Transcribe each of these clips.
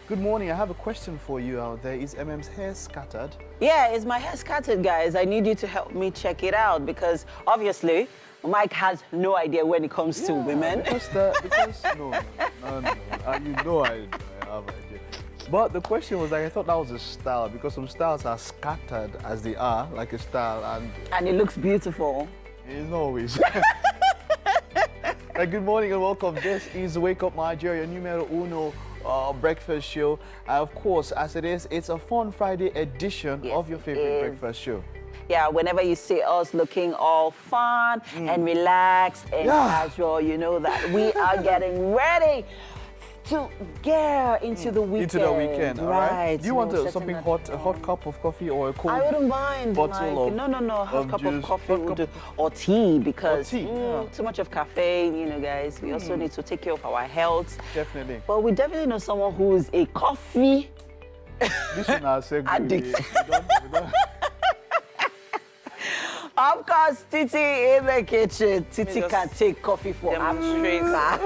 Good morning. I have a question for you out there. Is Emem's hair scattered? Yeah, is my hair scattered, guys? I need you to help me check it out because obviously Mike has no idea when it comes to women. No. You know I have an idea. But the question was, like, I thought that was a style because some styles are scattered as they are, like a style, and it looks beautiful. It's not always. Good morning and welcome. This is Wake Up Nigeria, numero uno breakfast show. Of course, as it is, it's a fun Friday edition of your favorite breakfast show. Yeah, whenever you see us looking all fun and relaxed and casual, you know that we are getting ready to get into the weekend. Into the weekend, all right? Do you want something hot, a hot weekend. cup of coffee or a cold I wouldn't mind. bottle No, hot cup juice, of coffee will do. Or tea, because too much of caffeine, you know, guys. We also need to take care of our health. Definitely. But we definitely know someone who is a coffee addict. Of course, Titi in the kitchen. Titi can take coffee for Africa.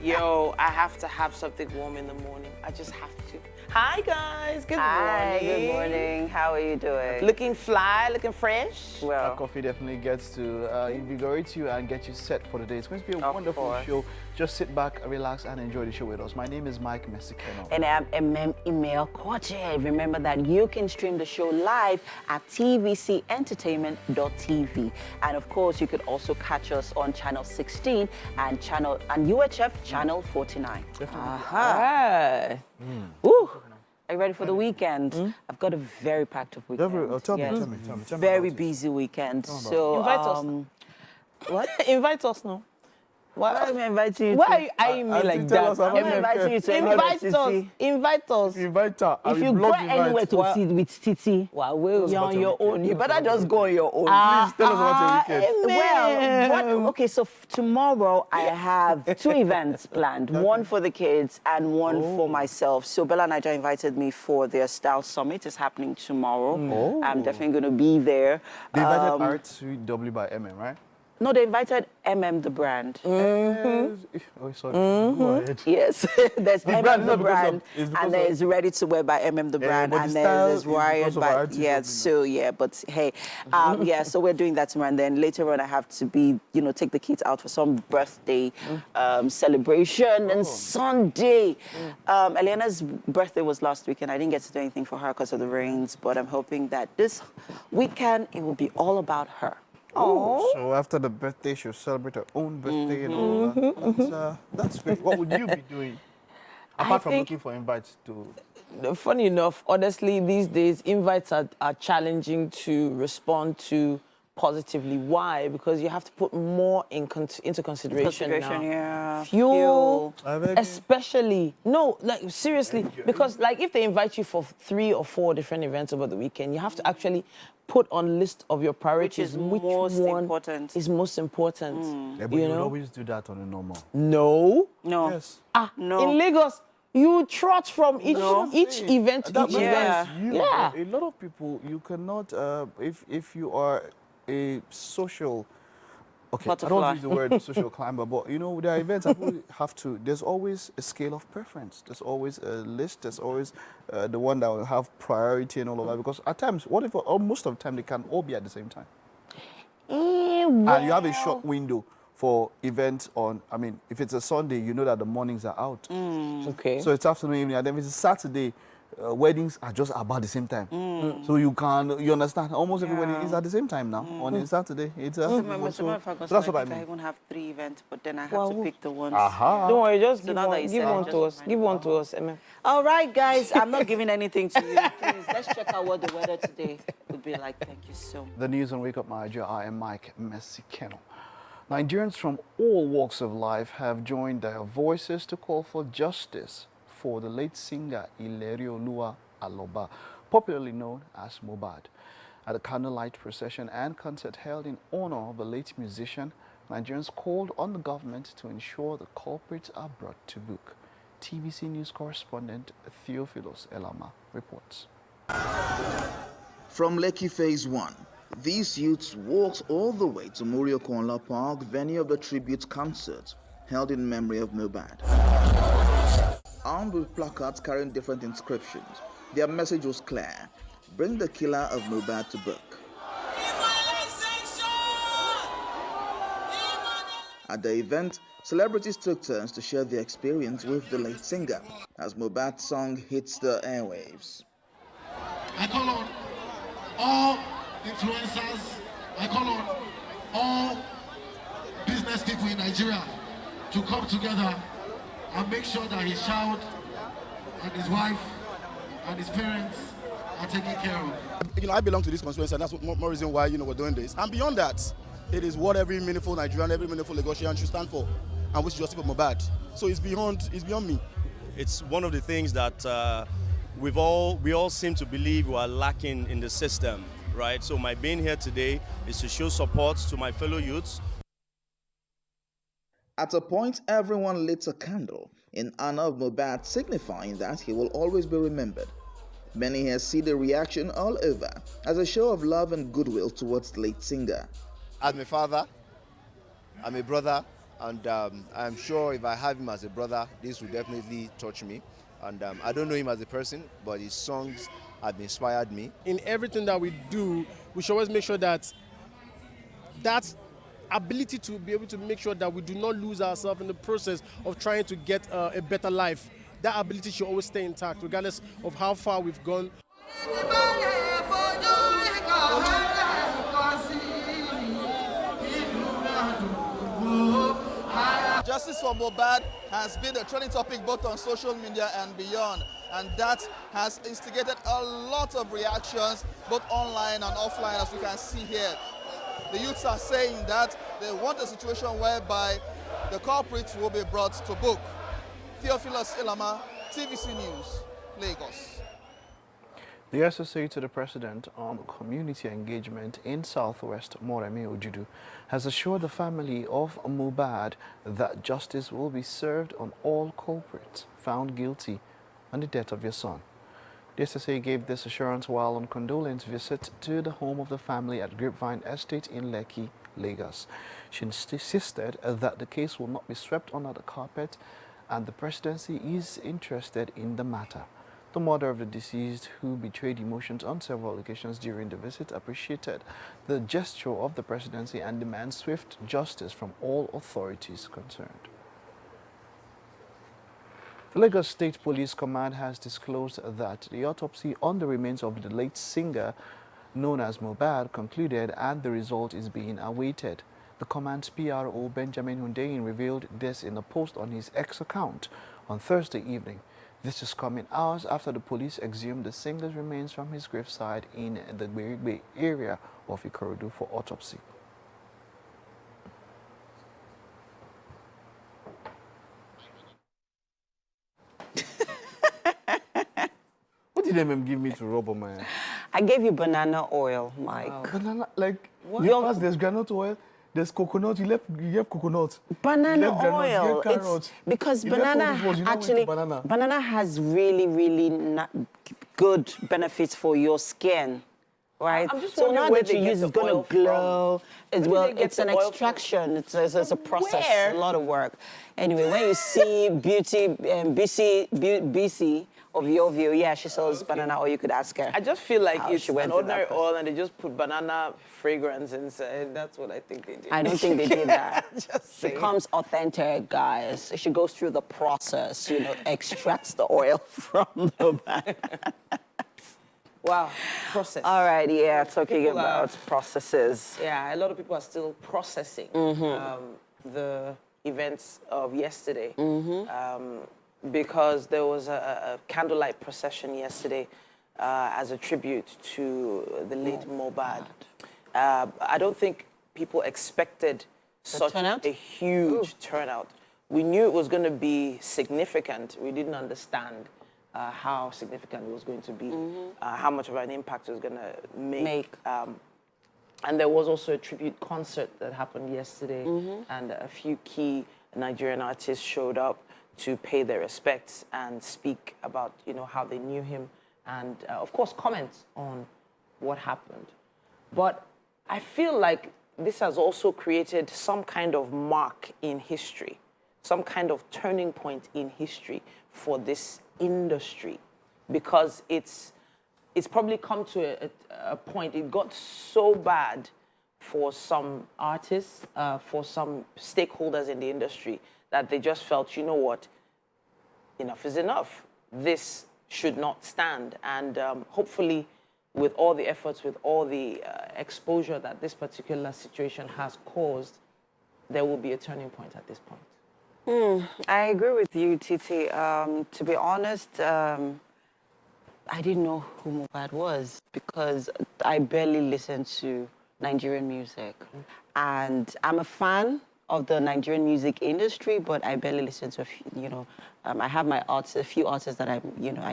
Yo, I have to have something warm in the morning. I just have to. Hi, guys. Good morning. Hi, good morning. How are you doing? Looking fly, looking fresh. Well, coffee definitely gets to invigorate you and get you set for the day. It's going to be a wonderful show. Just sit back, relax, and enjoy the show with us. My name is Mike Mesikenor. And I'm Emem Email Koche. Remember that you can stream the show live at tvcentertainment.tv. And of course, you could also catch us on channel 16 and UHF channel 49. Definitely. Ooh. Are you ready for the weekend? I've got a very packed up weekend. Tell me. Very busy weekend. So invite us. What? Invite us now. Why am I inviting you? Why are you eyeing me like that? I'm inviting you to invite us. Invite us. Invite her. If you go anywhere to sit with Titi, you're on your own. You better just go on your own. Please tell us about your weekend. Well, okay, so tomorrow I have 2 events planned. One for the kids and one for myself. So Bella Niger invited me for their Style Summit. It's happening tomorrow. I'm definitely going to be there. They invited R2W by Emem, right? No, they invited Emem, the brand. Oh, sorry. Go ahead. Yes, there's Emem, the brand, and there's of... Ready to Wear by Emem, the brand, and there's Wired by, but hey, so we're doing that tomorrow, and then later on I have to be, take the kids out for some birthday celebration, and Sunday. Elena's birthday was last weekend. I didn't get to do anything for her because of the rains, but I'm hoping that this weekend it will be all about her. Oh, so after the birthday, she'll celebrate her own birthday and all that. That's great. What would you be doing? Apart from looking for invites to... Funny enough, honestly, these days, invites are challenging to respond to positively. Why? Because you have to put more into consideration now. Yeah. Fuel, especially. No, like seriously, because like if they invite you for 3 or 4 different events over the weekend, you have to actually put on list of your priorities which one is most important. Yeah, but you don't always do that on a normal. No. Yes. No. In Lagos, you trot from each event to each event. A lot of people, you cannot, if you are a social, I don't use the word social climber, but there are events that people have to, there's always a scale of preference. There's always a list. There's always the one that will have priority and all of that. Because at times, most of the time, they can all be at the same time. And you have a short window for events on, if it's a Sunday, you know that the mornings are out. Okay. So it's afternoon, evening, and then if it's a Saturday, weddings are just about the same time. So you understand, almost every wedding is at the same time now. On a Saturday, it's so that's what I mean. I even have 3 events, but then I have to pick the ones. Don't worry, just give one to us. Give one to us, Emem. All right, guys, I'm not giving anything to you. Please, let's check out what the weather today would be like. Thank you so much. The news on Wake Up Nigeria. I am Mike Mesikenor. Nigerians from all walks of life have joined their voices to call for justice for the late singer Ilerioluwa Aloba, popularly known as Mohbad. At a candlelight procession and concert held in honor of the late musician, Nigerians called on the government to ensure the culprits are brought to book. TVC News correspondent Theophilus Elama reports. From Lekki Phase 1, these youths walked all the way to Muriokonla Park, venue of the tribute concert held in memory of Mohbad. armed with placards carrying different inscriptions. Their message was clear: bring the killer of Mohbad to book. At the event, celebrities took turns to share their experience with the late singer as Mohbad's song hits the airwaves. I call on all influencers, I call on all business people in Nigeria to come together and make sure that his child and his wife and his parents are taken care of. I belong to this constituency, and that's more reason why we're doing this. And beyond that, it is what every meaningful Nigerian, every meaningful Lagosian should stand for, and which is justice for Mohbad. So it's beyond me. It's one of the things that we all seem to believe we are lacking in the system, right? So my being here today is to show support to my fellow youths. At a point, everyone lit a candle in honor of Mohbad, signifying that he will always be remembered. Many here see the reaction all over as a show of love and goodwill towards the late singer. As my father, I'm a brother, and I'm sure if I have him as a brother, this will definitely touch me. And I don't know him as a person, but his songs have inspired me. In everything that we do, we should always make sure that that ability to be able to make sure that we do not lose ourselves in the process of trying to get a better life. That ability should always stay intact, regardless of how far we've gone. Justice for Mohbad has been a trending topic both on social media and beyond, and that has instigated a lot of reactions both online and offline, as we can see here. The youths are saying that they want a situation whereby the culprits will be brought to book. Theophilus Ilama, TVC News, Lagos. The associate to the president on community engagement in Southwest, Moremi Ojudu, has assured the family of Mohbad that justice will be served on all culprits found guilty on the death of your son. The SSA gave this assurance while on condolence visit to the home of the family at Grapevine Estate in Lekki, Lagos. She insisted that the case will not be swept under the carpet and the presidency is interested in the matter. The mother of the deceased, who betrayed emotions on several occasions during the visit, appreciated the gesture of the presidency and demands swift justice from all authorities concerned. The Lagos State Police Command has disclosed that the autopsy on the remains of the late singer known as Mohbad concluded and the result is being awaited. The command's PRO Benjamin Hundeyin revealed this in a post on his X account on Thursday evening. This is coming hours after the police exhumed the singer's remains from his gravesite in the Berigbe area of Ikorodu for autopsy. What did Emem give me to rub on my hand? I gave you banana oil, Mike. Wow. Banana, like, because there's granite oil, there's coconut, you have coconut. Banana oil. It's because banana has really, really good benefits for your skin, right? I'm just so now where that you use it's going to glow. It's an extraction. It's a process, a lot of work. Anyway, when you see BC of your view, yeah, she sells banana oil. You could ask her. I just feel like it's an ordinary oil and they just put banana fragrance inside. That's what I think they did. I don't think they did that. Just it becomes authentic, guys. She goes through the process, extracts the oil from the banana. Wow, process. All right, yeah, talking about processes. Yeah, a lot of people are still processing the events of yesterday. Because there was a candlelight procession yesterday as a tribute to the late Mohbad. I don't think people expected such a huge turnout. We knew it was going to be significant. We didn't understand how significant it was going to be, how much of an impact it was going to make. And there was also a tribute concert that happened yesterday, and a few key Nigerian artists showed up to pay their respects and speak about, how they knew him and, of course, comment on what happened. But I feel like this has also created some kind of mark in history, some kind of turning point in history for this industry, because it's probably come to a point. It got so bad for some artists, for some stakeholders in the industry, that they just felt, you know what, enough is enough. This should not stand. And hopefully, with all the efforts, with all the exposure that this particular situation has caused, there will be a turning point at this point. I agree with you, Titi. To be honest, I didn't know who Mohbad was because I barely listened to Nigerian music. And I'm a fan of the Nigerian music industry, but I barely listen to, I have my a few artists that I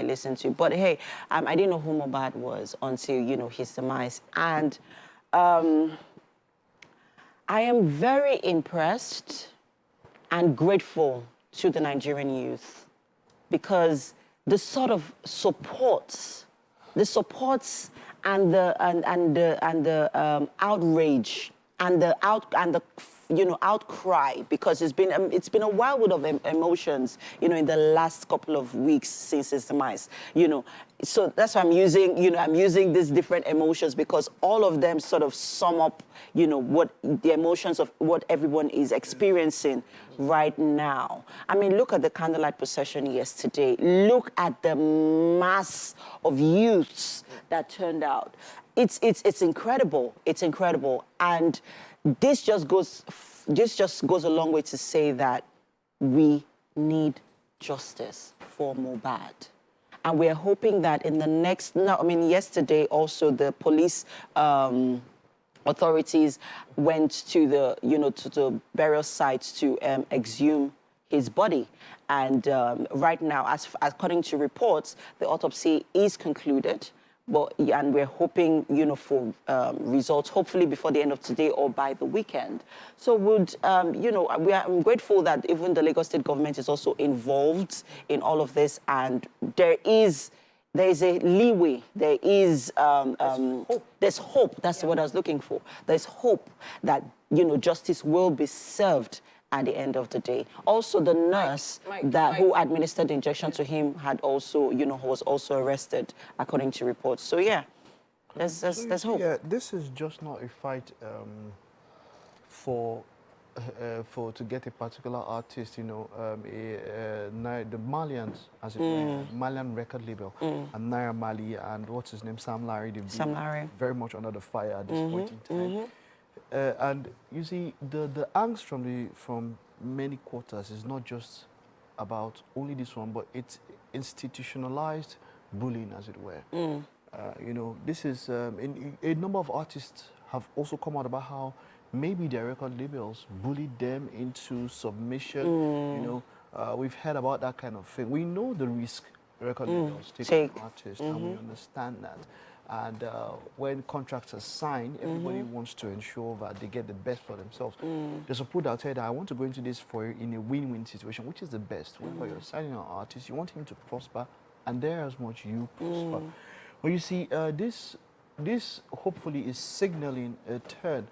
listen to. But hey, I didn't know who Mohbad was until, his demise. And I am very impressed and grateful to the Nigerian youth, because the sort of supports and the outrage and the outcry, because it's been a whirlwind of emotions, in the last couple of weeks since his demise, So that's why I'm using these different emotions, because all of them sort of sum up, what the emotions of what everyone is experiencing right now. I mean, look at the candlelight procession yesterday. Look at the mass of youths that turned out. It's incredible. It's incredible. And this just goes a long way to say that we need justice for Mohbad. And we're hoping that in the next, yesterday also the police authorities went to the, to the burial sites to exhume his body. And right now, according to reports, the autopsy is concluded. And we're hoping, for results, hopefully before the end of today or by the weekend. So I'm grateful that even the Lagos State government is also involved in all of this, and there is a leeway. There is there's hope. That's what I was looking for. There's hope that justice will be served at the end of the day. Also, the nurse who administered the injection to him had also, was also arrested, according to reports. So yeah, there's hope. Yeah, this is just not a fight to get a particular artist, the Malians, as it were, Malian record label, and Naira Marley and what's his name, Sam Larry, they've been very much under the fire at this point in time. And you see, the angst from many quarters is not just about only this one, but it's institutionalized bullying, as it were. This is a number of artists have also come out about how maybe their record labels bullied them into submission. We've heard about that kind of thing. We know the risk record labels take on artists, and we understand that. And when contracts are signed, everybody wants to ensure that they get the best for themselves. There's a put out here that I want to go into this for you in a win-win situation, which is the best. Whenever you're signing an artist, you want him to prosper, and there as much you prosper. Well, you see, this hopefully is signaling a turn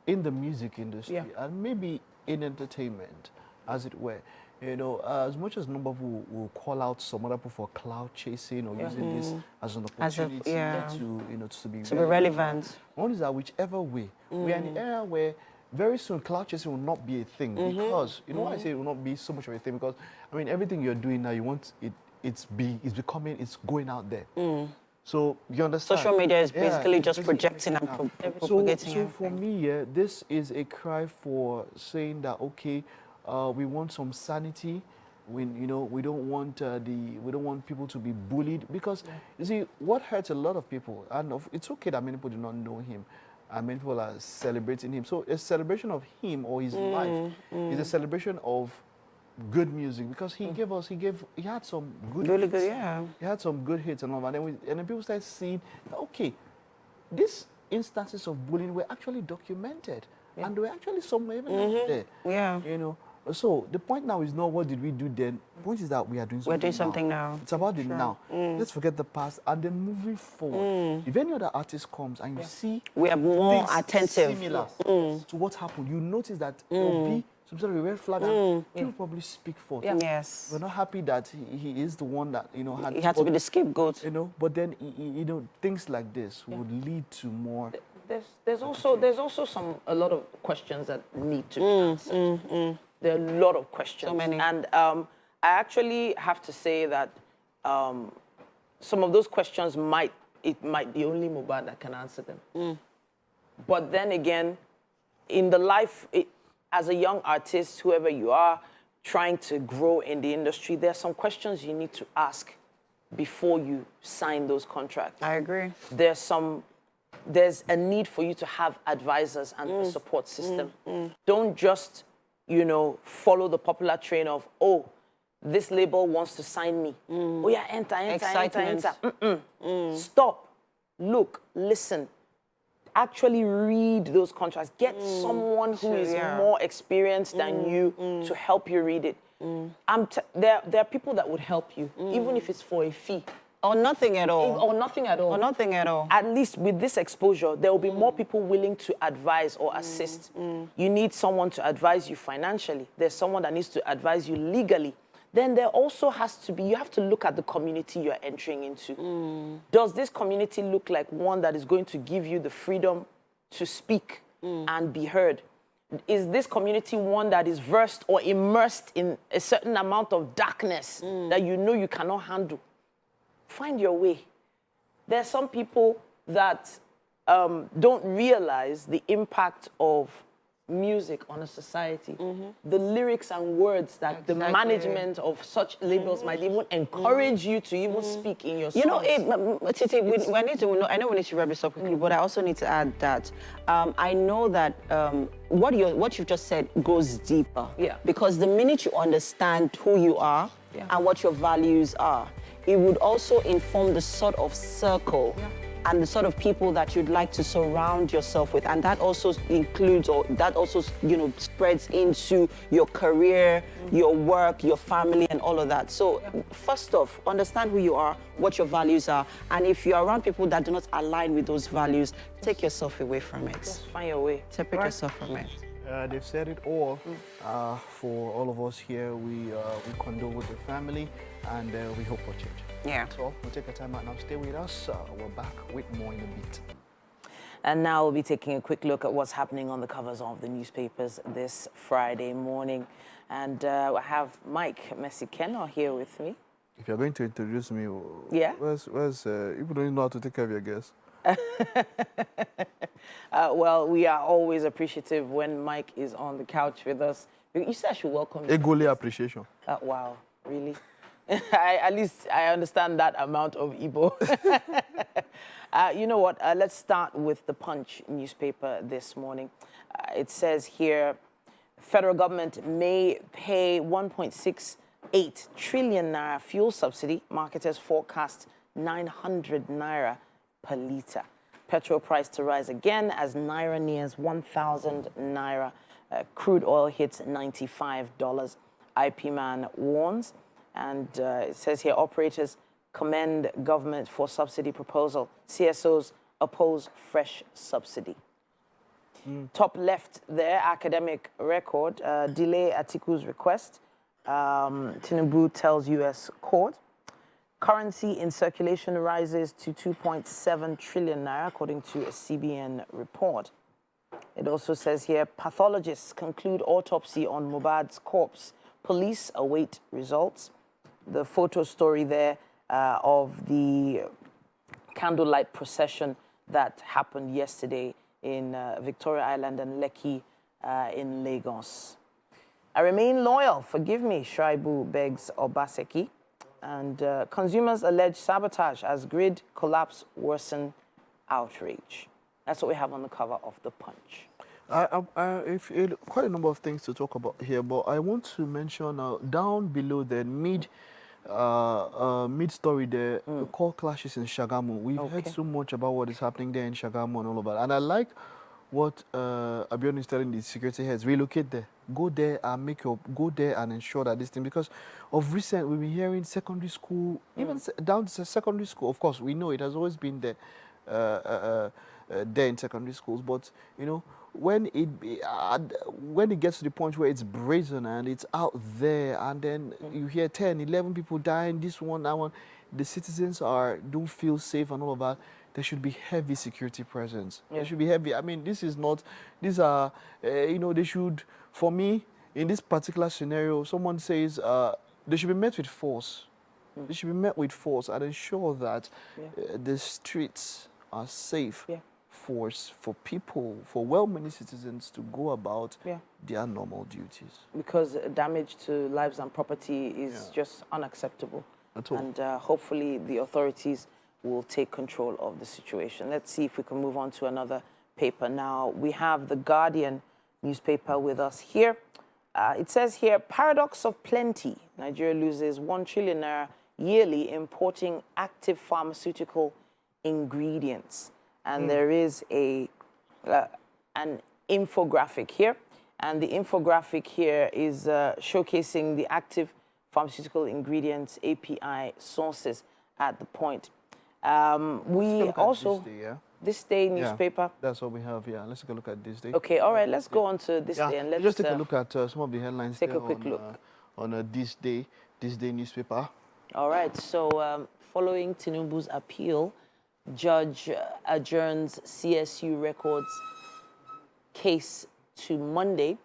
in the music industry and maybe in entertainment, as it were. As much as number of people will call out some other people for cloud chasing or using this as an opportunity to be relevant. One is that whichever way, we are in an era where very soon cloud chasing will not be a thing, because, why I say it will not be so much of a thing, because, everything you're doing now, you want it's going out there. So, you understand? Social media is basically just projecting and propagating. So for me, this is a cry for saying that, okay, we want some sanity. We don't want people to be bullied, because you see what hurts a lot of people, and it's okay that many people do not know him, and many people are celebrating him. So a celebration of him or his life is a celebration of good music, because he had some good hits. He had some good hits and all that, and then people started seeing that, okay, these instances of bullying were actually documented, and they were actually somewhere even out there. So the point now is not what did we do then. The point is that we are doing something now. It's about the now. Let's forget the past and then moving forward. If any other artist comes and you see we are more attentive similar to what happened, you notice that there will be sometimes we red flag and people probably speak for. Yeah. Yes. We're not happy that he is the one that, He had to be the scapegoat. But then, things like this would lead to more. There's also a lot of questions that need to be answered. There are a lot of questions. So many. And I actually have to say that some of those questions might be only Mohbad that can answer them. But then again, in the life, as a young artist, whoever you are, trying to grow in the industry, there are some questions you need to ask before you sign those contracts. I agree. There's a need for you to have advisors and a support system. Don't just, follow the popular train of, oh, this label wants to sign me. Oh yeah, enter. Stop, look, listen. Actually read those contracts. Get someone who is more experienced than you to help you read it. There are people that would help you, even if it's for a fee. Or nothing at all. Or nothing at all. Or nothing at all. At least with this exposure, there will be more people willing to advise or assist. You need someone to advise you financially. There's someone that needs to advise you legally. Then there also has to be, you have to look at the community you're entering into. Does this community look like one that is going to give you the freedom to speak and be heard? Is this community one that is versed or immersed in a certain amount of darkness that you cannot handle? Find your way. There are some people that don't realize the impact of music on a society. The lyrics and words that the management of such labels might even encourage you to even speak in your songs. Titi, I know we need to wrap this up quickly, but I also need to add that I know that what you've just said goes deeper. Yeah. Because the minute you understand who you are and what your values are, it would also inform the sort of circle and the sort of people that you'd like to surround yourself with. And that also includes, or that also, spreads into your career, your work, your family, and all of that. So first off, understand who you are, what your values are. And if you're around people that do not align with those values, take yourself away from it. Just find your way. Separate yourself from it. They've said it all. For all of us here, we condole with the family, and we hope for change. Yeah. So we'll take a time out now. Stay with us. We're back with more in a bit. And now we'll be taking a quick look at what's happening on the covers of the newspapers this Friday morning. And I have Mike Mesikenor here with me. If you're going to introduce me, where's you don't know how to take care of your guests. Well, we are always appreciative when Mike is on the couch with us. You said I should welcome you. Egoli appreciation. Wow, really? At least I understand that amount of Igbo. You know what? Let's start with the Punch newspaper this morning. It says here, federal government may pay 1.68 trillion naira fuel subsidy. Marketers forecast 900 naira per litre. Petrol price to rise again as naira nears 1,000 naira. Crude oil hits $95. IP man warns. And it says here, operators commend government for subsidy proposal. CSOs oppose fresh subsidy. Top left there, academic record, delay Atiku's request. Tinubu tells U.S. court. Currency in circulation rises to 2.7 trillion naira, according to a CBN report. It also says here, pathologists conclude autopsy on Mohbad's corpse. Police await results. The photo story there of the candlelight procession that happened yesterday in Victoria Island and Lekki in Lagos. I remain loyal, forgive me, Shaibu begs Obaseki. And consumers allege sabotage as grid collapse worsen outrage. That's what we have on the cover of The Punch. Quite a number of things to talk about here, but I want to mention down below the mid story there, the core clashes in Shagamu. We've heard so much about what is happening there in Shagamu and all of that. And I like what Abiodun is telling the security heads: relocate there, go there and go there and ensure that this thing, because of recent we've been hearing secondary school, even down to secondary school. Of course, we know it has always been there, there in secondary schools, but when it gets to the point where it's brazen and it's out there, and then you hear 10, 11 people dying, this one, that one, the citizens don't feel safe and all of that, there should be heavy security presence. There should be heavy. I mean, these are, they should, for me, in this particular scenario, someone says they should be met with force. They should be met with force and ensure that the streets are safe for people, for well-meaning citizens to go about their normal duties. Because damage to lives and property is just unacceptable. At all. And hopefully the authorities will take control of the situation. Let's see if we can move on to another paper now. We have the Guardian newspaper with us here. It says here, paradox of plenty. Nigeria loses 1 trillion naira yearly importing active pharmaceutical ingredients. And there is an infographic here. And the infographic here is showcasing the active pharmaceutical ingredients, API sources at the point. We also, this day newspaper. That's what we have, Let's take a look at this day. Okay, all right, let's go on to this day. And let's just take a look at some of the headlines. Take a quick look. On this day newspaper. All right, so following Tinubu's appeal, judge adjourns CSU records case to Monday.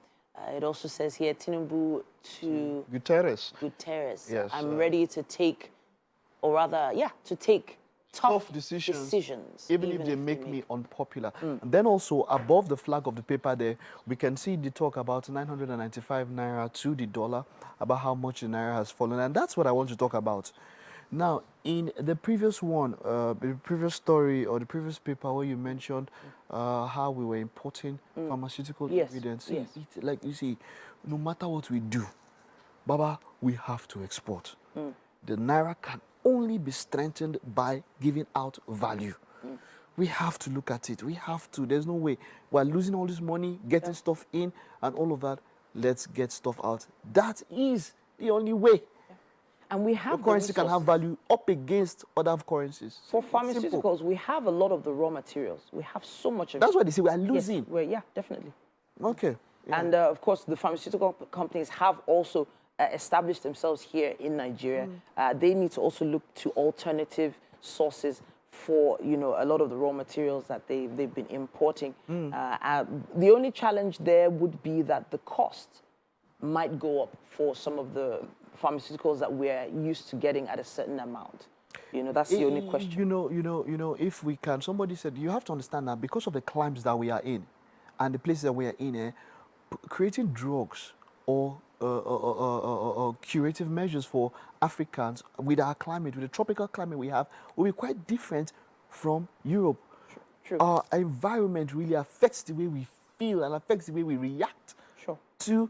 It also says here, Tinubu to Guterres. Yes, I'm ready to take, or rather, to take tough decisions. Even if they make me unpopular. And then also, above the flag of the paper there, we can see the talk about 995 naira to the dollar, about how much the naira has fallen. And that's what I want to talk about. Now, in the previous one, the previous story or the previous paper where you mentioned how we were importing pharmaceutical ingredients, like you see, no matter what we do, Baba, we have to export. The naira can only be strengthened by giving out value. We have to look at it. We have to. There's no way. We're losing all this money, getting stuff in, and all of that. Let's get stuff out. That is the only way. And we have the currency can have value up against other currencies. For pharmaceuticals, we have a lot of the raw materials. We have so much of it. That's why they say we are losing. Yes, definitely. Okay. Yeah. And of course, the pharmaceutical companies have also established themselves here in Nigeria. They need to also look to alternative sources for, a lot of the raw materials that they've been importing. The only challenge there would be that the cost might go up for some of the pharmaceuticals that we're used to getting at a certain amount. That's the only question. If we can, somebody said, you have to understand that because of the climes that we are in and the places that we are in, creating drugs or curative measures for Africans with our climate, with the tropical climate we have, will be quite different from Europe. True. Our environment really affects the way we feel and affects the way we react to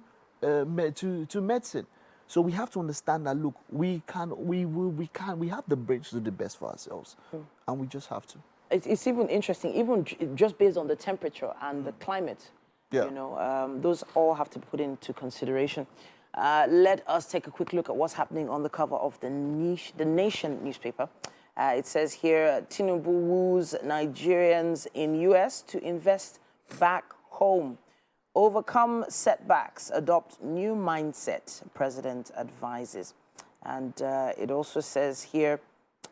medicine. So we have to understand that, look, we have the brains to do the best for ourselves, and we just have to. It's even interesting, even just based on the temperature and the climate, those all have to be put into consideration. Let us take a quick look at what's happening on the cover of the Nation newspaper. It says here, Tinubu woos Nigerians in US to invest back home. Overcome setbacks, adopt new mindset, President advises. And it also says here,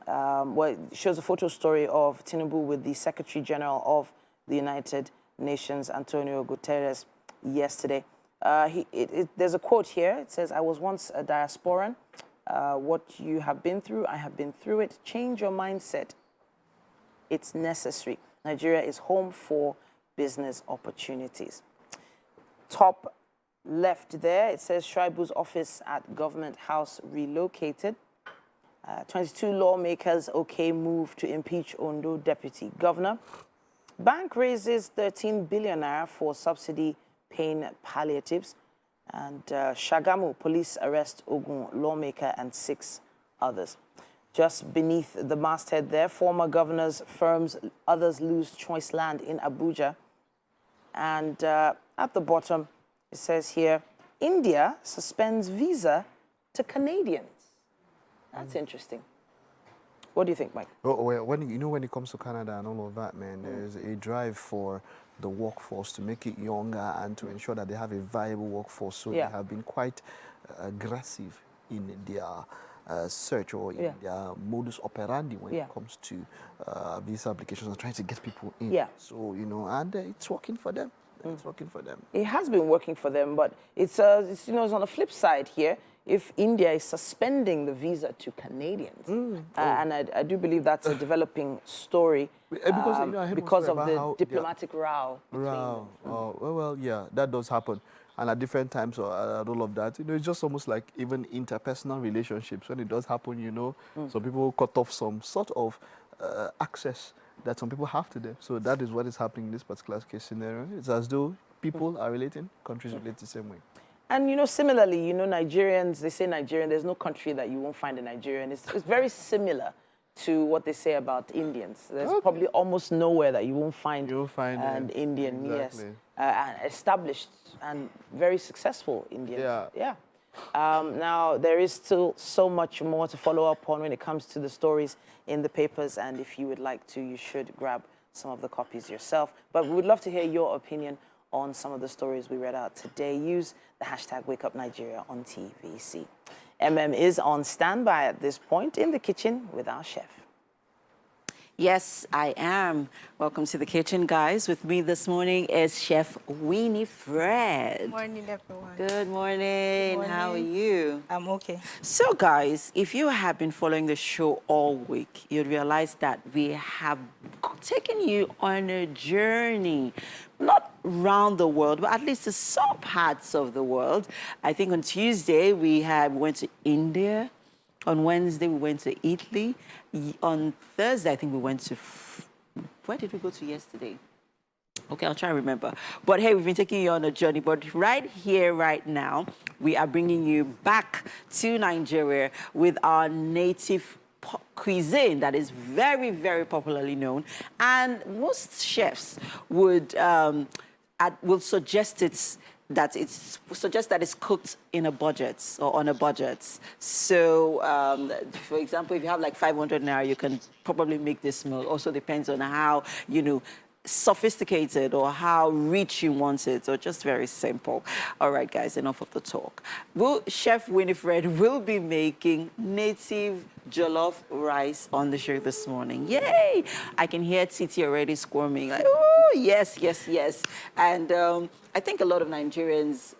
it shows a photo story of Tinubu with the Secretary General of the United Nations, Antonio Guterres, yesterday. There's a quote here. It says, I was once a diasporan. What you have been through, I have been through it. Change your mindset. It's necessary. Nigeria is home for business opportunities. Top left there, it says Shaibu's office at Government House relocated. 22 lawmakers move to impeach Ondo deputy governor. Bank raises 13 billion naira for subsidy pain palliatives. And Shagamu police arrest Ogun lawmaker and 6 others. Just beneath the masthead there, former governors, firms, others lose choice land in Abuja. And at the bottom, it says here, India suspends visa to Canadians. That's interesting. What do you think, Mike? Well, when it comes to Canada and all of that, man, there's a drive for the workforce, to make it younger and to ensure that they have a viable workforce. So they have been quite aggressive in their search or in their modus operandi when it comes to visa applications and trying to get people in. Yeah. So, you know, and it's working for them. It's working for them. It has been working for them, but it's you know, it's on the flip side here. If India is suspending the visa to Canadians, and I do believe that's a developing story because, you know, I heard because of about the how diplomatic row. Well, yeah, that does happen. And at different times or at all of that, you know, it's just almost like even interpersonal relationships. When it does happen, you know, some people cut off some sort of access that some people have to them. So that is what is happening in this particular case scenario. It's as though people are relating, countries relate the same way. And, you know, similarly, you know, Nigerians, they say Nigerian, there's no country that you won't find a Nigerian. It's very similar to what they say about Indians. There's probably almost nowhere that you won't find an Indian, exactly. Established and very successful Indians. Yeah. Now, there is still so much more to follow up on when it comes to the stories in the papers, and if you would like to, you should grab some of the copies yourself. But we would love to hear your opinion on some of the stories we read out today. Use the hashtag #WakeUpNigeria on TVC. Emem is on standby at this point in the kitchen with our chef. Yes, I am. Welcome to the kitchen, guys. With me this morning is Chef Winfrey. Good morning, everyone. Good morning. Good morning. How are you? I'm okay. So, guys, if you have been following the show all week, you'll realize that we have taken you on a journey, not around the world, but at least to some parts of the world. I think on Tuesday we went to India. On Wednesday, we went to Italy. On Thursday, I think we went to... Where did we go to yesterday? Okay, I'll try to remember. But hey, we've been taking you on a journey. But right here, right now, we are bringing you back to Nigeria with our native cuisine that is very, very popularly known. And most chefs would suggest that it's cooked in a budget or on a budget. So, for example, if you have like 500 naira, you can probably make this meal. Also depends on how, you know, sophisticated or how rich you want it, or just very simple. All right, guys, enough of the talk. Chef Winfrey will be making native jollof rice on the show this morning. Yay! I can hear Titi already squirming, like, oh, yes, yes, yes. And I think a lot of Nigerians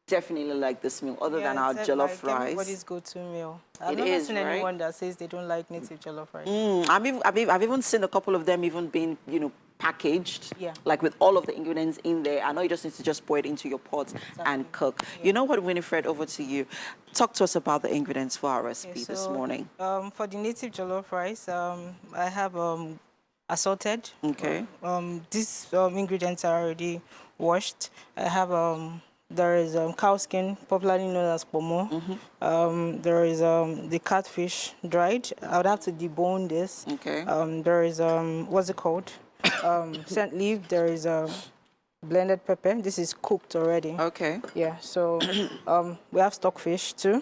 definitely like this meal, other than our jollof rice. Everybody's go-to meal. I've never seen anyone that says they don't like native jollof rice. I've even seen a couple of them even being, you know, packaged, like with all of the ingredients in there. I know you just need to just pour it into your pot and cook. You know what, Winfrey, over to you. Talk to us about the ingredients for our recipe this morning. For the native jollof rice, I have assorted. Okay. These ingredients are already washed. I have there is cow skin, popularly known as pomo. There is the catfish dried. I would have to debone this. Okay. There is what's it called? Scent leaf. There is blended pepper. This is cooked already. Okay. Yeah. So we have stockfish too,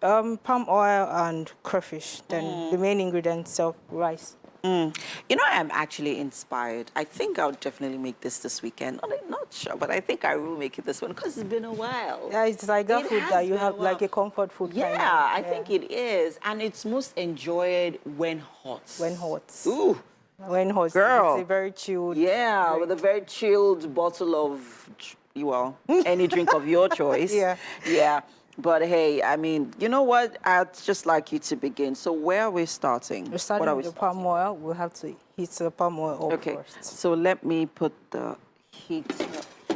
palm oil and crayfish. Then the main ingredients of rice. You know, I am actually inspired. I think I'll definitely make this weekend. Not sure, but I think I will make it this one because it's been a while. Yeah, it's like that food that you have, like a comfort food. Yeah, kind of. I think it is. And it's most enjoyed when hot. When hot. Ooh. When hot. Girl. It's a very chilled. Yeah, drink. with a very chilled bottle of, well, any drink of your choice. Yeah. Yeah. But hey, I mean, you know what? I'd just like you to begin. So where are we starting? We're starting with the palm oil. We'll have to heat the palm oil up first. So let me put the heater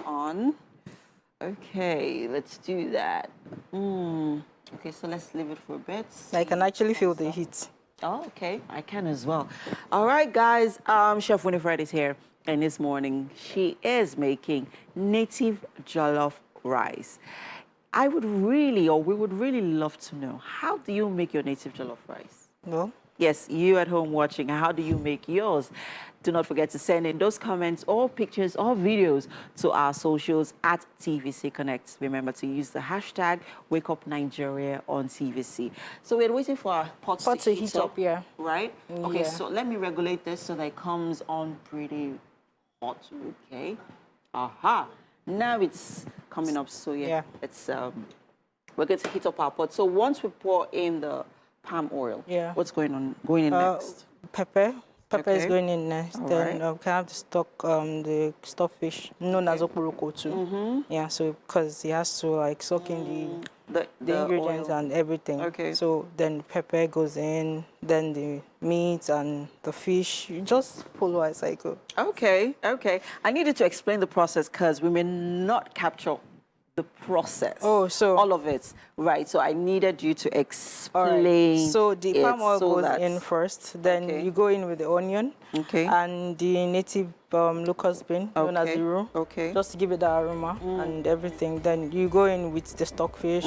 on. Okay, let's do that. Okay, so let's leave it for a bit. I can actually feel the heat. Oh, okay. I can as well. All right, guys. Chef Winfrey is here, and this morning she is making native jollof rice. I would really, or we would really love to know, how do you make your native jollof rice? Well, yes, you at home watching, how do you make yours? Do not forget to send in those comments or pictures or videos to our socials at TVC Connect. Remember to use the hashtag WakeUpNigeria on TVC. So we're waiting for our pot to heat up, yeah. right? Okay, so let me regulate this so that it comes on pretty pot. Okay. Aha. Now it's coming up. So yeah. It's we're going to heat up our pot. So once we pour in the palm oil, what's going in next? Pepper. Pepper is going in next. All then right. we can have the stockfish, known as okporoko too. Yeah, so because it has to like soak in the ingredients oil. and everything. Okay. So then pepper goes in, then the meat and the fish. You just follow a cycle. Okay, okay. I needed to explain the process because we may not capture the process. Oh, so all of it, right? So I needed you to explain. Right. So the palm oil so goes in first, then you go in with the onion, and the native locust bean, known as Iru, just to give it the aroma and everything. Then you go in with the stockfish,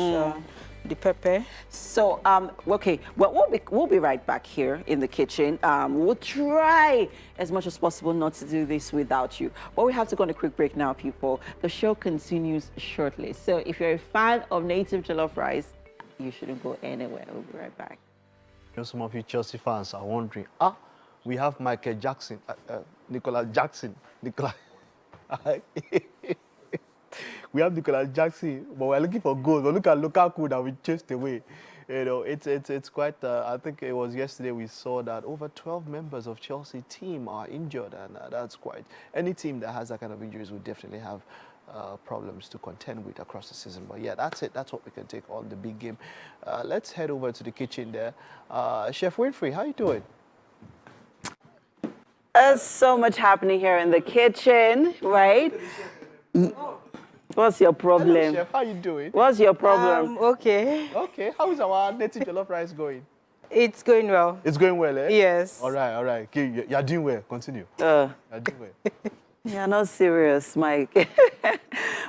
the pepper. So okay, well we'll be right back here in the kitchen. We'll try as much as possible not to do this without you, but we have to go on a quick break now, people. The show continues shortly, so if you're a fan of native jollof rice, you shouldn't go anywhere. We'll be right back. Some of you Chelsea fans are wondering, we have Michael Jackson, Nicolas Jackson, we have Nicolas Jackson, but we're looking for gold. But look at Lukaku that we chased away. You know, it's quite. I think it was yesterday we saw that over 12 members of Chelsea team are injured, and that's quite. Any team that has that kind of injuries will definitely have problems to contend with across the season. But yeah, that's it. That's what we can take on the big game. Let's head over to the kitchen there. Chef Winfrey, how you doing? There's so much happening here in the kitchen, right? What's your problem? Hello, Chef. How you doing? What's your problem? Okay. Okay. How is our native jollof rice going? It's going well. It's going well, eh? Yes. All right, all right. Okay, you're doing well. Continue. You're doing well. You're not serious, Mike.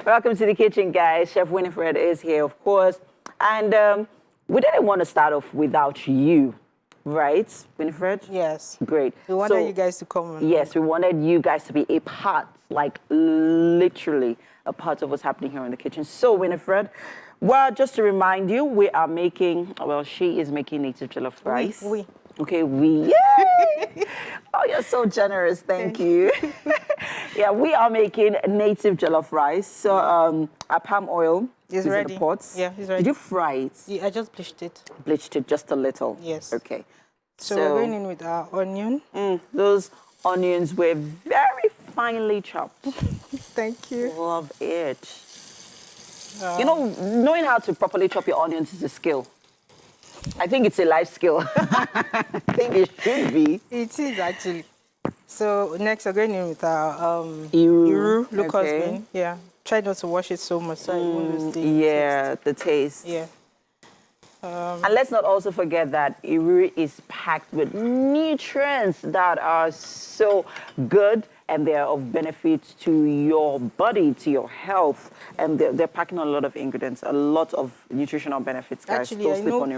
Welcome to the kitchen, guys. Chef Winfrey is here, of course. And we didn't want to start off without you, right, Winfrey? Yes. Great. We wanted you guys to come on. Yes, we wanted you guys to be a part, like literally a part of what's happening here in the kitchen. So, Winfrey, well, just to remind you, we are making, well, she is making native jollof rice. Oui. Okay, yay! Oh, you're so generous. Thank you. Yeah, we are making native jollof rice. So, our palm oil is ready. In the pots. Yeah, it's ready. Did you fry it? Yeah, I just bleached it. Bleached it just a little? Yes. Okay. So we're going in with our onion. Those onions were very finely chopped. Thank you. Love it. You know, knowing how to properly chop your onions is a skill. I think it's a life skill. I think it should be. It is actually. So next we're going in with our Iru locust bean. Yeah. Try not to wash it so much so it won't lose the taste. Yeah. And let's not also forget that Iru is packed with nutrients that are so good and they're of benefit to your body, to your health. And they're packing a lot of ingredients, a lot of nutritional benefits, guys. Actually,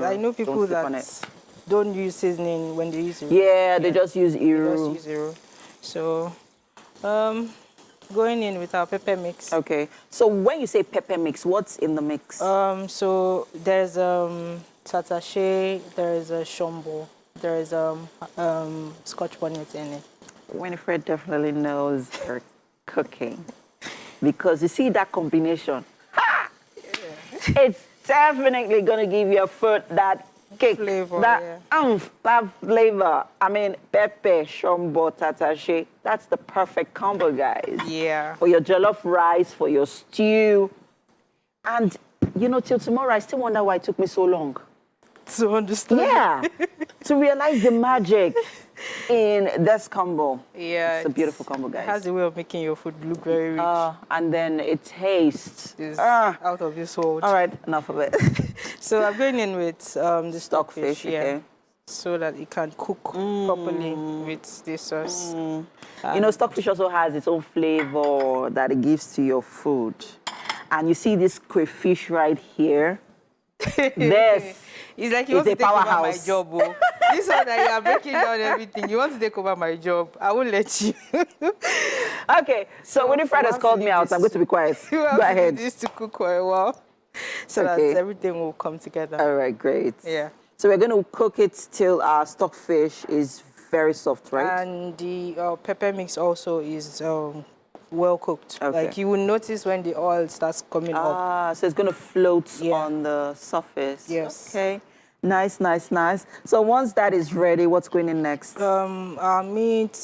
I know people that don't use seasoning when they use Iru. Yeah, they just use Iru. So, going in with our pepper mix. Okay. So when you say pepper mix, what's in the mix? So there's tatache, there is a shombo, there is scotch bonnet in it. Winfrey definitely knows her cooking because you see that combination. Ha! Yeah. It's definitely gonna give your food that kick, flavor, that flavor. I mean, pepper, shombo, tatache. That's the perfect combo, guys. Yeah. For your jollof rice, for your stew, and you know, till tomorrow, I still wonder why it took me so long to understand. Yeah, to realize the magic in this combo. Yeah, it's a beautiful combo, guys. It has a way of making your food look very rich. And then it tastes out of this world. All right, enough of it. So I'm going in with the stockfish, okay. So that it can cook properly with this sauce. You know, stockfish also has its own flavor that it gives to your food. And you see this crayfish right here. This it's like you want to take over my job. Oh. This one that you are breaking down everything. You want to take over my job. I won't let you. Okay, so when Winfrey has called me out, I'm going to be quiet. Go ahead. This to cook for a while, so that everything will come together. All right, great. Yeah. So we're going to cook it till our stockfish is very soft, right? And the pepper mix also is well cooked. Okay. Like you will notice when the oil starts coming up. Ah, so it's going to float on the surface. Yes. Okay. Nice, nice, nice. So once that is ready, what's going in next? Meat,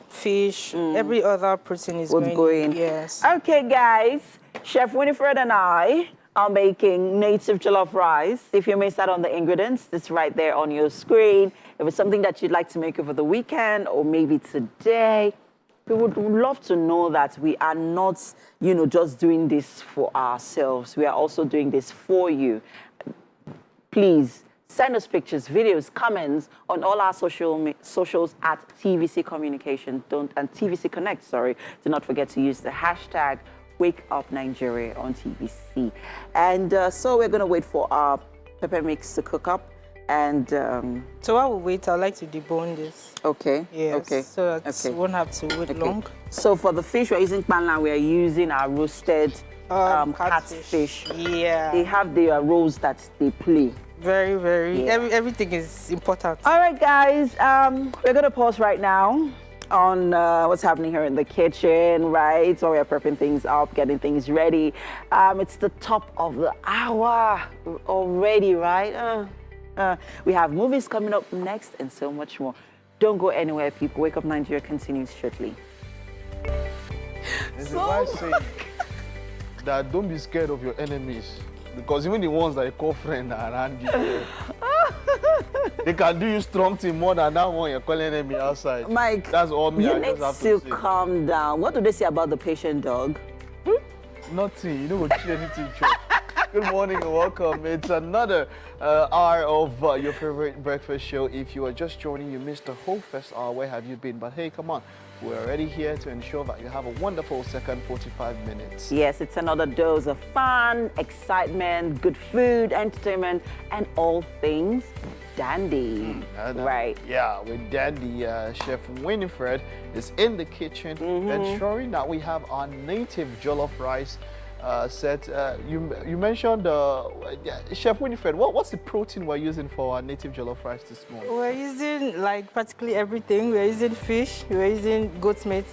fish, every other protein is going in. Yes. Okay, guys. Chef Winfrey and I are making native jollof rice. If you missed out on the ingredients, it's right there on your screen. If it's something that you'd like to make over the weekend or maybe today, we would love to know that we are not, just doing this for ourselves. We are also doing this for you. Please send us pictures, videos, comments on all our socials at TVC Communication. And TVC Connect, sorry. Do not forget to use the hashtag #WakeUpNigeria on TVC. And so we're going to wait for our pepper mix to cook up. And so while we wait, I'd like to debone this. Okay. Yes. Okay. So that we won't have to wait long. So for the fish, we're using panla. We are using our roasted catfish. Yeah. They have their roles that they play. Very, very. Yeah. Everything is important. All right, guys. We're gonna pause right now on what's happening here in the kitchen, right? So we're prepping things up, getting things ready. It's the top of the hour already, right? We have movies coming up next and so much more. Don't go anywhere, people. Wake Up Nigeria continues shortly. There's a wise saying that don't be scared of your enemies, because even the ones that you call friend are around you. They can do you strong thing more than that one you're calling enemy outside. Mike, that's all me. You need to calm down. What do they say about the patient dog? Nothing. You don't go cheat anything. Good morning and welcome. It's another hour of your favorite breakfast show. If you are just joining, you missed the whole first hour. Where have you been? But hey, come on. We're already here to ensure that you have a wonderful second 45 minutes. Yes, it's another dose of fun, excitement, good food, entertainment, and all things dandy. Right. Yeah, with Dandy, Chef Winfrey is in the kitchen, ensuring that we have our native jollof rice set. You mentioned Chef Winfrey. What's the protein we're using for our native jollof rice this morning? We're using like practically everything. We're using fish. We're using goat meat.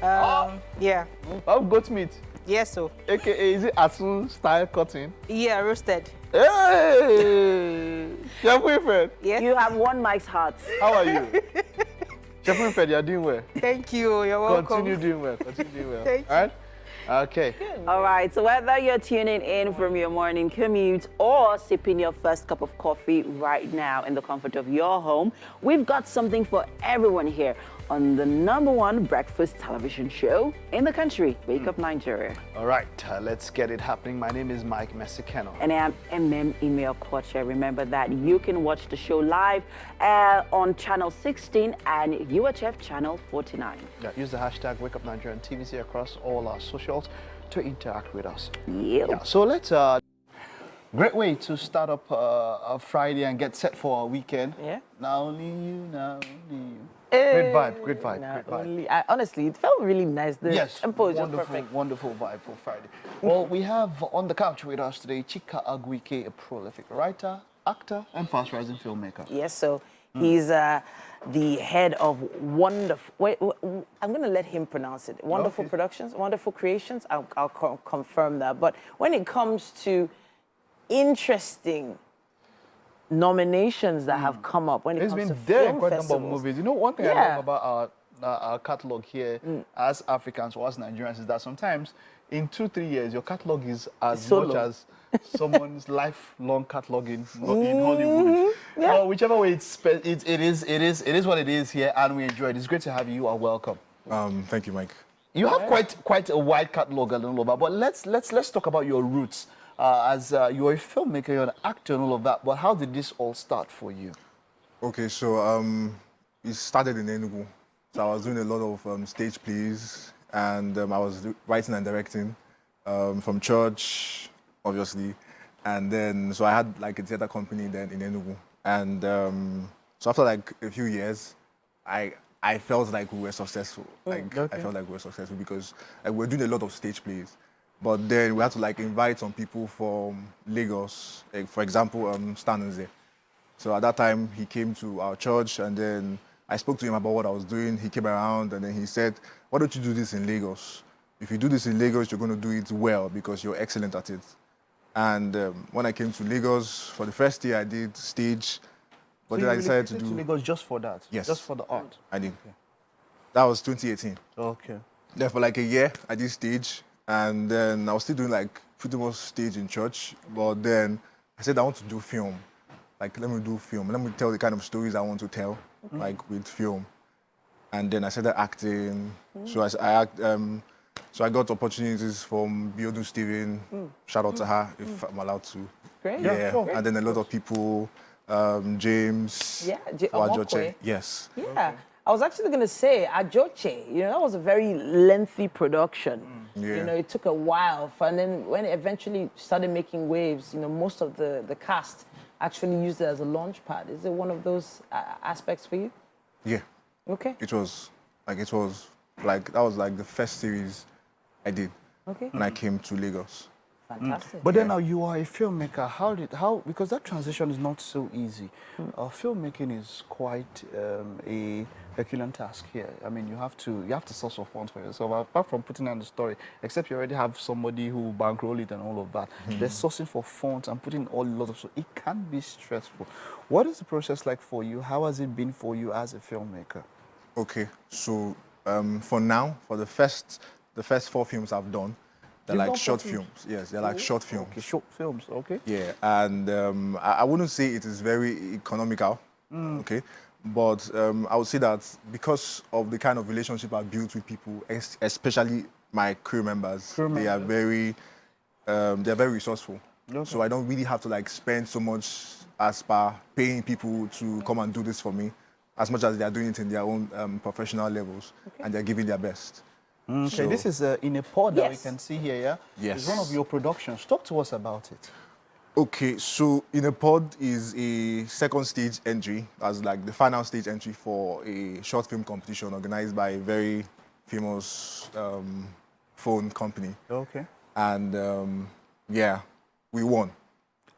Yeah. Oh, goat meat. Yes, so. AKA, is it Asun style cutting? Yeah, roasted. Hey, Chef Winfrey. Yes. You have won Mike's heart. How are you? Chef Winfrey, you're doing well. Thank you. You're welcome. Continue doing well. Continue doing well. Thank you. All right. Okay. All right, so whether you're tuning in from your morning commute or sipping your first cup of coffee right now in the comfort of your home, we've got something for everyone here on the #1 breakfast television show in the country, Wake Up Nigeria. All right, let's get it happening. My name is Mike Mesikenor. And I am Emem email Koche. Remember that you can watch the show live on channel 16 and UHF channel 49. Yeah, use the hashtag Wake Up Nigeria and TVC across all our socials to interact with us. Yep. Yeah, so let's great way to start up a Friday and get set for our weekend. Yeah. Now only you, now only you. Great vibe, great vibe, great vibe. Honestly, it felt really nice. The yes, tempo is just wonderful, perfect. wonderful vibe for Friday. Well, we have on the couch with us today Chika Agwike, a prolific writer, actor, and fast-rising filmmaker. Yes, so he's the head of Wonderful. Wait, I'm going to let him pronounce it. Wonderful Productions, Wonderful Creations. I'll confirm that. But when it comes to interesting nominations that have come up, when it comes to film quite a number of festivals. movies. You know, one thing I love about our catalog here as Africans or as Nigerians is that sometimes in 2-3 years your catalog is as much as someone's lifelong catalog in Hollywood. Well, whichever way it is what it is here, and we enjoy it. It's great to have you. You are welcome. Thank you, Mike. You have quite a wide catalog and all of that, but let's talk about your roots. As you're a filmmaker, you're an actor and all of that, but how did this all start for you? Okay, so it started in Enugu. So I was doing a lot of stage plays, and I was writing and directing from church, obviously. And then, so I had like a theater company then in Enugu. And so after like a few years, I felt like we were successful. I felt like we were successful because we were doing a lot of stage plays. But then we had to like invite some people from Lagos, like, for example, Stanze. So at that time, he came to our church, and then I spoke to him about what I was doing. He came around and then he said, why don't you do this in Lagos? If you do this in Lagos, you're going to do it well because you're excellent at it. And when I came to Lagos, for the first year I did stage, but So then I you decided to relocated do... Lagos just for that? Yes. Just for the art? I did. Okay. That was 2018. Okay. Then for like a year, I did stage, and then I was still doing like pretty much stage in church, but then I said I want to do film. Like, let me do film. Let me tell the kind of stories I want to tell, like with film. And then I started acting. So I got opportunities from Biodu Steven. Shout out to her if I'm allowed to. Great. Yeah. Sure. And then a lot of people, James. Yeah, Wajoche. Yes. Yeah. Okay. I was actually going to say, Ajoche, that was a very lengthy production. Yeah. It took a while. And then when it eventually started making waves, most of the cast actually used it as a launch pad. Is it one of those aspects for you? Yeah. Okay. That was like the first series I did when I came to Lagos. Fantastic. But then now you are a filmmaker. Because that transition is not so easy. Filmmaking is quite a Herculean task here. I mean, you have to source of funds for yourself. Apart from putting on the story, except you already have somebody who will bankroll it and all of that. There's sourcing for funds and putting all a lot of stuff. It can be stressful. What is the process like for you? How has it been for you as a filmmaker? Okay, so for now, for the first 4 films I've done, they're like short films. Yes, they're like short films. Okay, short films, okay. Yeah, and I wouldn't say it is very economical, okay, but I would say that because of the kind of relationship I've built with people, especially my crew members, they are very resourceful. Okay. So I don't really have to like spend so much as per paying people to come and do this for me, as much as they are doing it in their own professional levels, and they're giving their best. Okay, So, this is in a pod that we can see here, yeah? Yes. It's one of your productions. Talk to us about it. Okay, so In a Pod is a second stage entry, as like the final stage entry for a short film competition organized by a very famous phone company. Okay. And yeah, we won.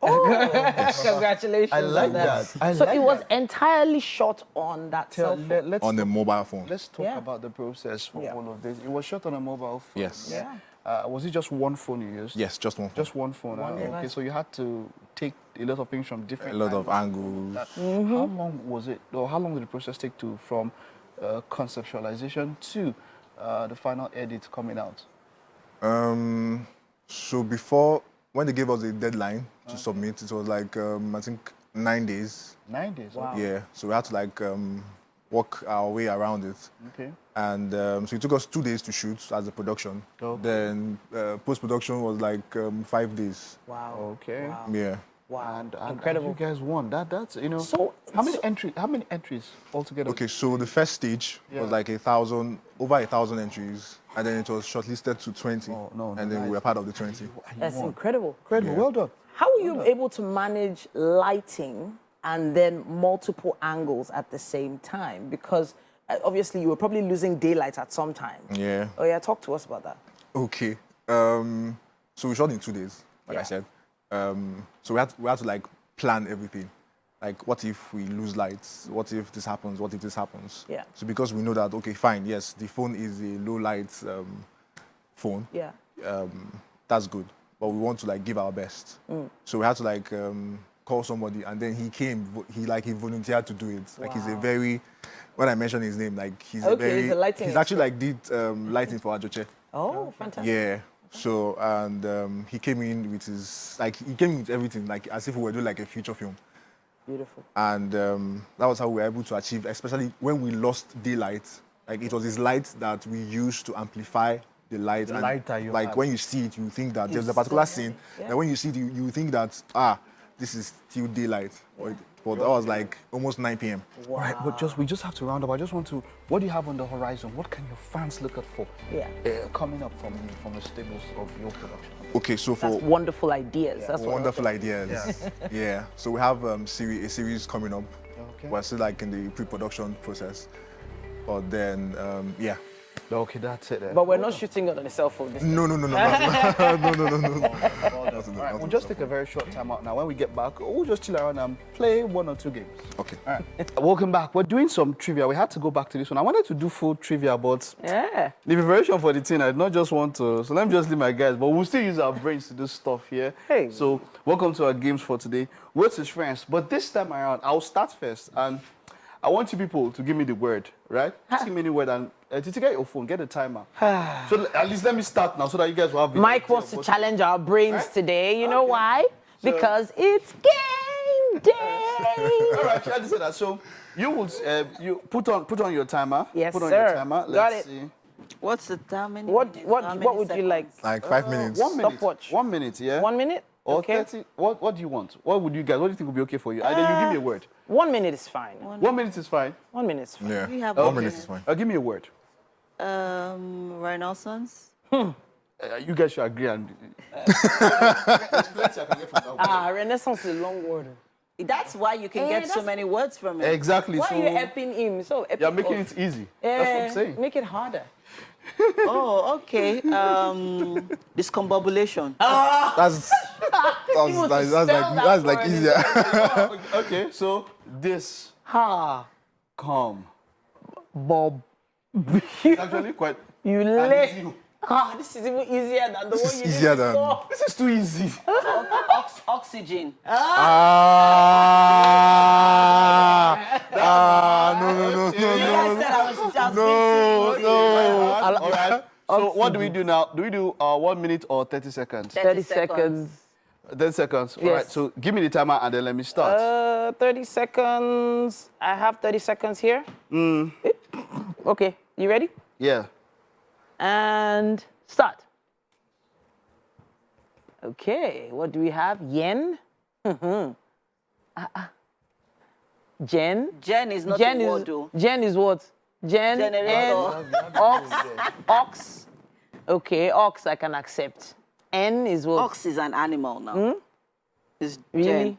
Oh, yes. Congratulations. I like that. So it was entirely shot on that cell phone? On the mobile phone. Let's talk about the process for all of this. It was shot on a mobile phone. Yes. Yeah. Was it just one phone you used? Yes, just one phone. Just one phone. Okay, so you had to take a lot of things from different A lot of angles. How long was it, or how long did the process take from conceptualization to the final edit coming out? So before, when they gave us a deadline to submit, it was like, I think 9 days. 9 days? Wow. Yeah, so we had to like work our way around it. Okay. And so it took us 2 days to shoot as a production. Okay. Then post-production was like 5 days. Wow. Okay. Wow. Yeah. Wow. And incredible. you guys won. That's So how many entries altogether? Okay, so the first stage was like over 1,000 entries, and then it was shortlisted to 20. And then we were part of the 20. That's incredible. Incredible. Yeah. Well done. How were you able to manage lighting and then multiple angles at the same time? Because obviously you were probably losing daylight at some time. Yeah. Oh yeah, talk to us about that. Okay. So we shot in 2 days, like I said. So we had to like plan everything. Like, what if we lose lights? What if this happens? What if this happens? Yeah. So because we know that, okay, fine, yes, the phone is a low light phone. Yeah. That's good. But we want to like give our best. So we had to like call somebody, and then he came. He volunteered to do it. Like he's a very, when I mention his name, like he's he's actually like did lighting for Ajoche. Oh, fantastic. Yeah. So and he came in with everything, like as if we were doing like a feature film. Beautiful. And that was how we were able to achieve, especially when we lost daylight. Like it was this light that we used to amplify the light. The light that you like have. when you see it, you think that there's a particular scene. And when you see it, you think that this is still daylight. But that was like almost 9 p.m. Wow. Right, but we just have to round up. I just want to, what do you have on the horizon? What can your fans look out for coming up from the stables of your production? Okay, so for wonderful ideas. That's wonderful ideas. Yeah. So we have a series coming up. Okay. We're still like in the pre-production process, but then Okay, that's it. But we're not shooting it on a cell phone. No. No. Alright, we'll just take a very short time out now. When we get back, we'll just chill around and play 1 or 2 games. Okay. All right. Welcome back. We're doing some trivia. We had to go back to this one. I wanted to do full trivia, but the preparation for the team, I did not just want to. So let me just leave my guys. But we'll still use our brains to do stuff here. Hey. So welcome to our games for today. Words is friends. But this time around, I'll start first. And I want you people to give me the word, right? Just give me the word and Titi, get your phone, get the timer. So at least let me start now so that you guys will have... Mike wants to challenge our brains today. You know why? Because it's game day. All right, I just said that. So you will put on your timer. Yes, put on sir. your timer. Let's see. What's the time? What would you like? Like 5 minutes. 1 minute. Stopwatch. 1 minute, yeah? 1 minute? Or Okay. 30. What do you want? What do you think would be okay for you? Either you give me a word. 1 minute is fine. 1 minute is fine. 1 minute is fine. Yeah. We have 1 minute is fine. Give me a word. Renaissance. You guys should agree. And Renaissance is a long word. That's why you can get so many words from it. exactly. Why so are you epping him? So you're making it easy. That's what I'm saying. Make it harder. Oh, okay. Discombobulation. That's like easier. Okay, so this come. Bob. It's actually quite... You lay. This is even easier than the one you did before. This is too easy. Oxygen. No. All right. So what do we do now? Do we do 1 minute or 30 seconds? 30 seconds. 30 seconds. Yes. All right. So give me the timer and then let me start. 30 seconds. I have 30 seconds here. Okay. You ready? Yeah. And start. Okay. What do we have? Yen. Jen. Jen is not a word, though. Jen is what? Jen. Generator. Ox. Okay, ox I can accept. N is what? Ox is an animal now. It's Really? Jen.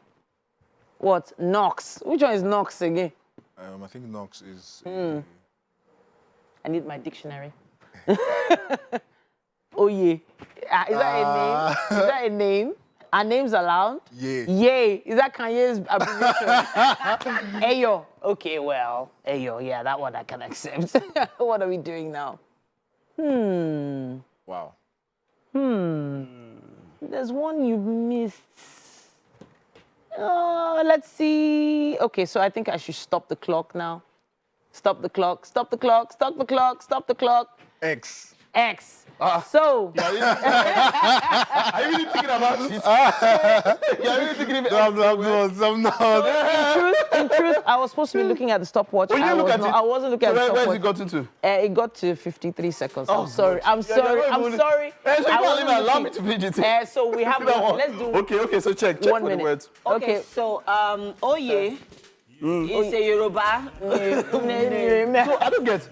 What? Nox. Which one is Nox again? I think Nox is... I need my dictionary. Oh yeah. Is that a name? Is that a name? Are names allowed? Yeah. Yay. Is that Kanye's abbreviation? Ayo. Okay, well, Ayo. Yeah, that one I can accept. What are we doing now? Wow. There's one you missed. Let's see. Okay, so I think I should stop the clock now. Stop the clock. Stop the clock. Stop the clock. Stop the clock. X. So. Are you really thinking about it? You're really thinking about it? I'm not. In truth, I was supposed to be looking at the stopwatch. Well, you look at it. I wasn't looking at the stopwatch. Where has it got into? It got to 53 seconds. Oh, I'm sorry. I'm God. sorry. Yeah, I'm sorry. So you I can't wasn't even allow me looking. to finish it. So we have one. Let's do Okay, so check 1 for minute. the words. Okay, so Oye is a Yoruba. So I don't get.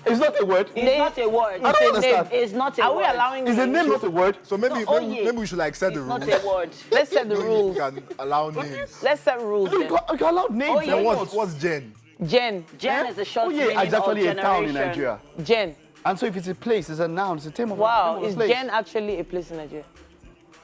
It's not a word. It's not a word. I don't understand. It's not a Are word. we allowing Is the name not a word? So maybe we should like set the It's rules. not a word. Let's set the rules. You can allow names. Let's set rules. You Then. can allow names. yeah. and What's Jen? Jen. Jen is a short Yeah, meaning it's actually of a town in generation. Nigeria. Jen. And so if it's a place, it's a noun, it's a term of Wow. name of a Is place. Jen actually a place in Nigeria?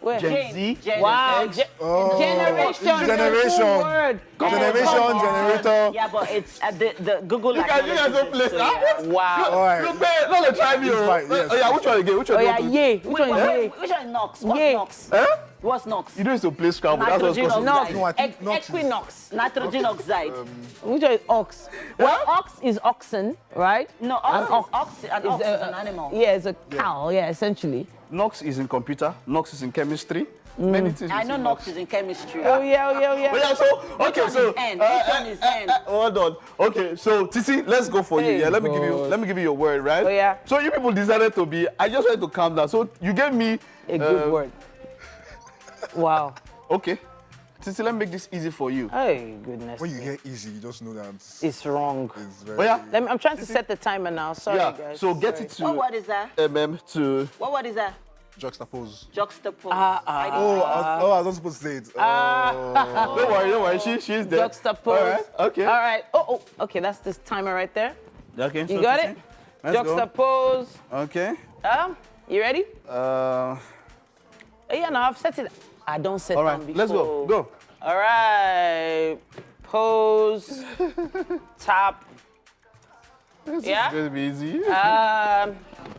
Where? Gen Z? Jen Wow. is Generation. Generation. Word. Generation, generator. Yeah, but it's the Google. You guys don't place that. Wow. All right. You better not try me. It's fine, yes. Oh yeah, which one again? Which one? Oh do you yeah, want to- yay. Which one is yay? Which one is Nox? What's Yay. Nox? Huh? What's Nox? You don't used to play Scrabble. That's what's Nitrogen called. oxide. No, I think Nox is... Equinox. Nitrogen oxide. Which one is ox? Well, ox is oxen, right? No, An ox is an animal. Yeah, it's a cow. Yeah, essentially. Nox is in computer. Nox is in chemistry. Many things. I know Nox is in chemistry. Oh yeah. But yeah, so okay, one so is N? Which one is N? hold on. Okay, so Titi, let's go for you. Hey, Yeah, let me give you your word, right? Oh, yeah. So you people decided to be. I just wanted to calm down. So you gave me A good word. Wow. Okay, Titi, let me make this easy for you. Hey, goodness. When you hear easy, you just know that It's wrong. it's very... Oh yeah. I'm trying to set the timer now. Sorry, Yeah. guys. So get Sorry. it to What word is that? Emem to. What word is that? Juxtapose. Juxtapose. I was supposed to say it. Don't worry. She's there. Juxtapose. All right. Okay. All right. Oh, okay. That's this timer right there. Okay. You got it? Juxtapose. Okay. You ready? Uh. Yeah, no, I've set it. I don't set All right, down before. let's go. Go. All right. Pose. Tap. This Yeah? is going to be easy.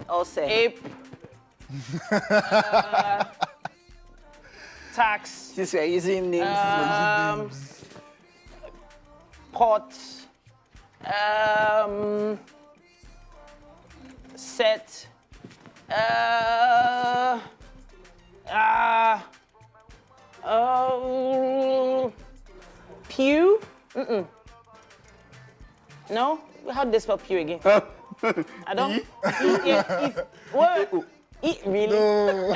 All set. Ape. Tax. Since we're using names. Pot. Set. Pew? No? How do they spell pew again? I don't. What? Really? No.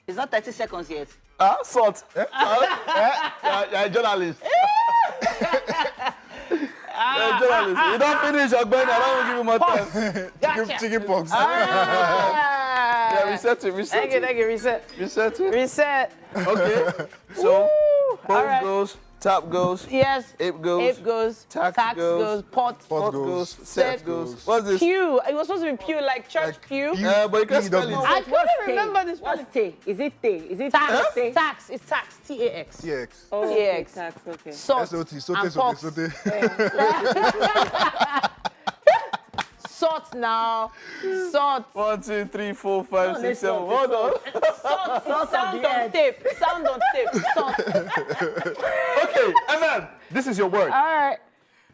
It's not 30 seconds yet. Salt. You're a journalist. Journalist. You don't finish, Ogbeni. I don't give you more time. Gotcha. Chicken pox. Yeah, reset it. Thank you, reset. Reset it. Reset. Okay. So, pose All right. goes, tap goes, Yes. ape goes, Ape goes. tax goes. Pot goes, set goes. What's this? Pew. It was supposed to be pew, like church pew. Yeah, but you can't spell it. I couldn't remember this. What's T? Is it T? Is it Tax. T? Tax. It's tax. TAX. TX. Oh, TX. tax, okay. Salt. SOT. and pox. Sote. Salt now. Salt. 1, 2, 3, 4, 5, 6, 7. Hold on. Salt. Sound on tape. Sound on tape. Salt. Okay, Emem, this is your word. All right.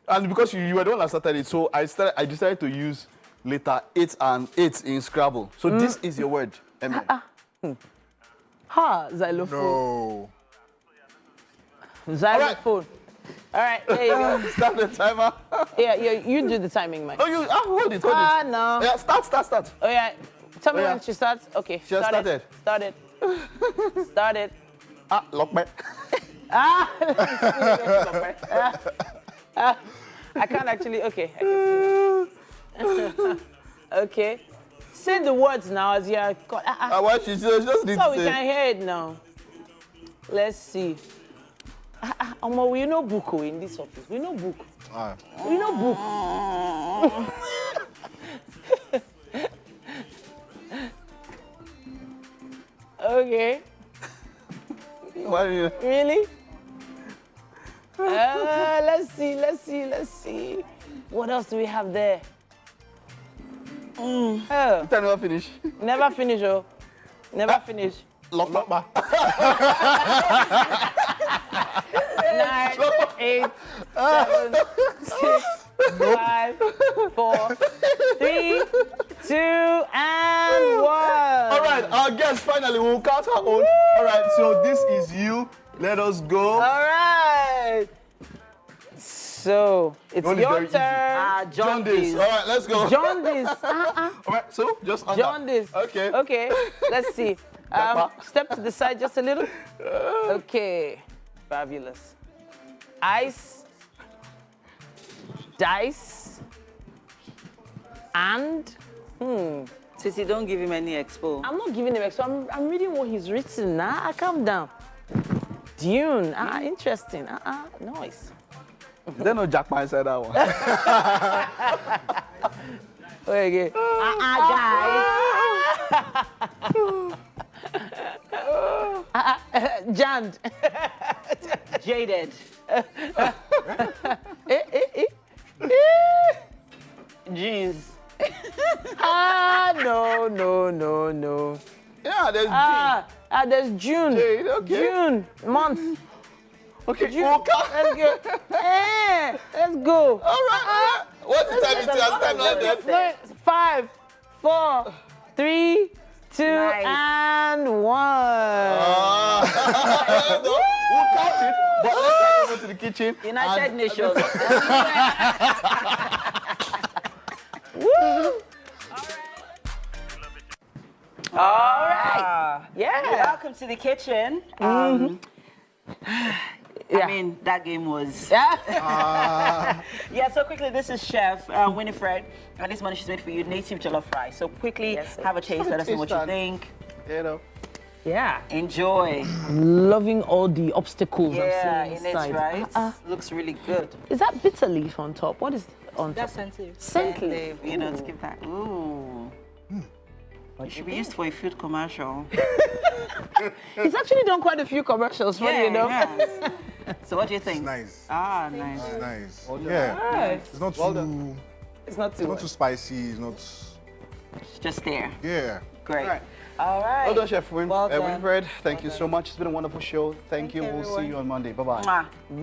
And because you were the one that started it, so I decided to use letter 8 and 8 in Scrabble. So this is your word, Emem. Xylophone. No. Xylophone. All right, there you go. Start the timer. Yeah, you do the timing, Mike. Oh, you hold it. No. Yeah, start. Oh, yeah. Tell me Oh, yeah. when she starts. Okay. She has started. Started. Lock back. I can't actually. Okay. I can see now. Okay. Say the words now as you are. Why she just did So we can hear it now. Let's see. We know book in this office. We know book. We know book. Okay. Really? Let's see. What else do we have there? Never finish. Never finish, oh. Never finish. Lock back. 9, 8, 7, 6, 5, 4, 3, 2, and 1. All right, our guest finally will count her own. All right, so this is you. Let us go. All right. So it's your turn. John this. All right, let's go. John this. All right, so just under. John this. Okay. Okay. Let's see. Step to the side just a little. Okay. Fabulous. Ice. Dice. And. Titi, don't give him any expo. I'm not giving him expo. I'm reading what he's written. Calm down. Dune. Interesting. Nice. There's no jackpot inside that one. Wait again. Guys. Jammed. Jaded. Jeans. No. Yeah, there's June. There's June. Jade, okay. June month. Okay, June. let's go. Let's go. All right. What's the time? It's time. 5, 4, 3, 2, and 1. We'll count it, but let's go to the kitchen. United Nations. Woo! All right. Yeah. Welcome to the kitchen. I mean, that game was... Yeah, so quickly, this is Chef Winfrey. And this morning she's made for you native jollof rice. So quickly, have a taste. Let us know what you think. You know. Yeah. Enjoy. Loving all the obstacles I'm Yeah, seeing in inside. it, right? Looks really good. Is that bitter leaf on top? What is on That's top? scent leaf. Scent leaf. You know, to give that. Ooh. It should be used for a food commercial. He's actually done quite a few commercials, funny enough. So what do you think? It's nice. Ah, nice. It's nice. Well done. Yeah. Nice. It's not Well too. done. It's not too It's not too spicy. It's not. It's just there. Yeah. Great. Right. All right. Well done, Chef Well done. Winfred. Thank you so much. It's been a wonderful show. Thank you. We'll see everyone. you on Monday. Bye-bye. Mwah.